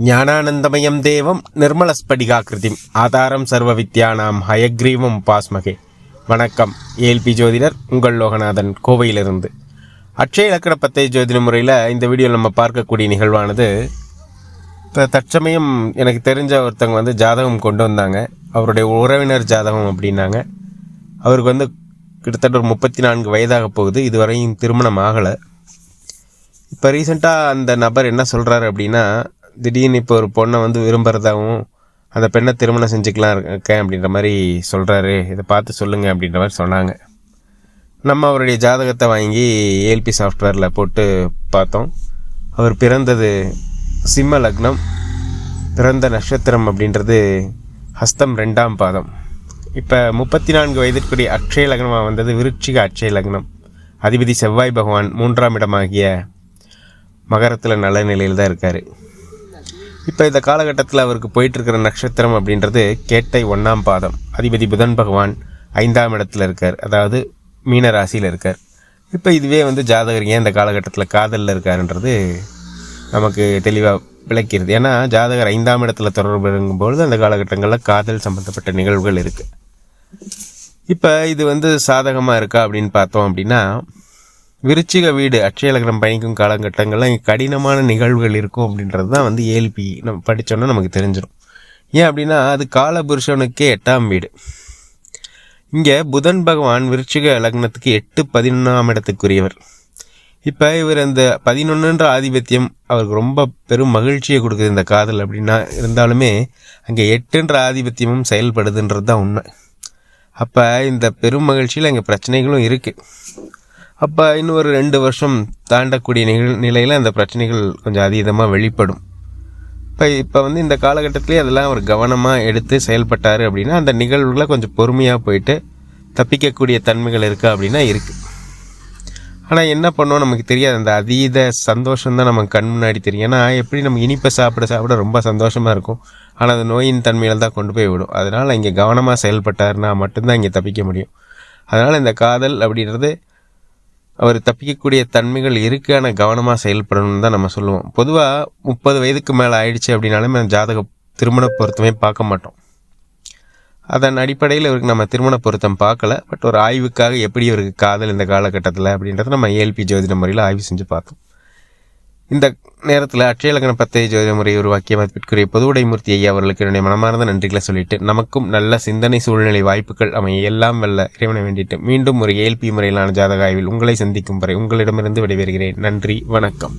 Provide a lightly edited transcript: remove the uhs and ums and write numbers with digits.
ஞானானந்தமயம் தேவம் நிர்மலஸ்படிகாக்கிருதிம் ஆதாரம் சர்வ வித்யானாம் ஹயக்ரீவம் உபாஸ்மகே. வணக்கம். ஏஎல்பி ஜோதிடர் உங்கள் லோகநாதன், கோவையிலிருந்து. அட்சய இலக்கண பத்தை ஜோதிட முறையில் இந்த வீடியோவில் நம்ம பார்க்கக்கூடிய நிகழ்வானது, இப்போ தற்சமயம் எனக்கு தெரிஞ்ச ஒருத்தவங்க ஜாதகம் கொண்டு வந்தாங்க. அவருடைய உறவினர் ஜாதகம் அப்படின்னாங்க. அவருக்கு கிட்டத்தட்ட ஒரு 34 வயதாக போகுது. இதுவரையும் திருமணம் ஆகலை. இப்போ ரீசெண்டாக அந்த நபர் என்ன சொல்கிறாரு அப்படின்னா, திடீர்னு இப்போ ஒரு பொண்ணை விரும்புகிறதாகவும் அந்த பெண்ணை திருமணம் செஞ்சுக்கலாம் இருக்கேன் அப்படின்ற மாதிரி சொல்கிறாரு. இதை பார்த்து சொல்லுங்கள் அப்படின்ற மாதிரி சொன்னாங்க. நம்ம அவருடைய ஜாதகத்தை வாங்கி ஏஎல்பி சாஃப்ட்வேரில் போட்டு பார்த்தோம். அவர் பிறந்தது சிம்ம லக்னம், பிறந்த நட்சத்திரம் அப்படின்றது ஹஸ்தம் 2ஆம் பாதம். இப்போ 34 வயதிற்குரிய அட்சய லக்னமாக வந்தது விருச்சிக அட்சய லக்னம். அதிபதி செவ்வாய் பகவான் 3ஆம் இடமாகிய மகரத்தில் நல்ல நிலையில் தான் இருக்கார். இப்போ இந்த காலகட்டத்தில் அவருக்கு போயிட்டுருக்கிற நட்சத்திரம் அப்படின்றது கேட்டை 1ஆம் பாதம். அதிபதி புதன் பகவான் 5ஆம் இடத்துல இருக்கார், அதாவது மீன ராசியில் இருக்கார். இப்போ இதுவே ஜாதகர் ஏன் இந்த காலகட்டத்தில் காதலில் இருக்காருன்றது நமக்கு தெளிவாக விளக்கிறது. ஏன்னா ஜாதகர் 5ஆம் இடத்துல தொடர்பு இருக்கும்பொழுது அந்த காலகட்டங்களில் காதல் சம்மந்தப்பட்ட நிகழ்வுகள் இருக்குது. இப்போ இது சாதகமாக இருக்கா அப்படின்னு பார்த்தோம் அப்படின்னா, விருச்சிக வீடு அட்சய லக்னம் பயணிக்கும் காலகட்டங்களில் இங்கே கடினமான நிகழ்வுகள் இருக்கும் அப்படின்றது தான் ஏஎல்பி நம்ம படித்தோன்னா நமக்கு தெரிஞ்சிடும். ஏன் அப்படின்னா அது காலபுருஷனுக்கே 8ஆம் வீடு. இங்கே புதன் பகவான் விருச்சிக லக்னத்துக்கு 8-11ஆம் இடத்துக்குரியவர். இப்போ இவர் அந்த 11ன்ற ஆதிபத்தியம் அவருக்கு ரொம்ப பெரும் மகிழ்ச்சியை கொடுக்குது இந்த காதல் அப்படின்னா. இருந்தாலுமே அங்கே 8ன்ற ஆதிபத்தியமும் செயல்படுதுன்றது தான் உண்மை. அப்போ இந்த பெரும் மகிழ்ச்சியில் அங்கே பிரச்சனைகளும் இருக்குது. அப்போ இன்னும் ஒரு 2 வருஷம் தாண்டக்கூடிய நிலையில் அந்த பிரச்சனைகள் கொஞ்சம் அதீதமாக வெளிப்படும். இப்போ இந்த காலகட்டத்திலே அதெல்லாம் அவர் கவனமாக எடுத்து செயல்பட்டார் அப்படின்னா அந்த நிகழ்வுகளை கொஞ்சம் பொறுமையாக போயிட்டு தப்பிக்கக்கூடிய தன்மைகள் இருக்கா அப்படின்னா இருக்குது. ஆனால் என்ன பண்ணோம் நமக்கு தெரியாது. அந்த அதீத சந்தோஷம் தான் நமக்கு கண் முன்னாடி தெரியும். ஏன்னா எப்படி நம்ம இனிப்பை சாப்பிட ரொம்ப சந்தோஷமாக இருக்கும், ஆனால் அது நோயின் தன்மையில் தான் கொண்டு போய் விடும். அதனால் இங்கே கவனமாக செயல்பட்டார்னா மட்டும்தான் இங்கே தப்பிக்க முடியும். அதனால் இந்த காதல் அப்படின்றது அவர் தப்பிக்கக்கூடிய தன்மைகள் இருக்கான கவனமாக செயல்படணும்னு தான் நம்ம சொல்லுவோம். பொதுவாக 30 வயதுக்கு மேலே ஆயிடுச்சு அப்படின்னாலுமே ஜாதக திருமண பொருத்தமே பார்க்க மாட்டோம். அதன் அடிப்படையில் இவருக்கு நம்ம திருமண பொருத்தம் பார்க்கல. பட் ஒரு ஆய்வுக்காக எப்படி இவருக்கு காதல் இந்த காலகட்டத்தில் அப்படின்றத நம்ம ஏஎல்பி ஜோதிட முறையில் ஆய்வு செஞ்சு பார்த்தோம். இந்த நேரத்தில் அட்சய லக்ன பத்தை ஜோதிட முறையை உருவாக்கிய மதிப்பிற்குரிய பொதுவுடைமூர்த்தி ஐயா அவர்களுக்கு என்னுடைய மனமார்ந்த நன்றிகளை சொல்லிட்டு, நமக்கும் நல்ல சிந்தனை சூழ்நிலை வாய்ப்புகள் அமைய எல்லாம் வல்ல இறைவனை வேண்டிட்டு மீண்டும் ஒரு ஏஎல்பி முறையிலான ஜாதக ஆய்வில் உங்களை சந்திக்கும் வரை உங்களிடமிருந்து விடைபெறுகிறேன். நன்றி, வணக்கம்.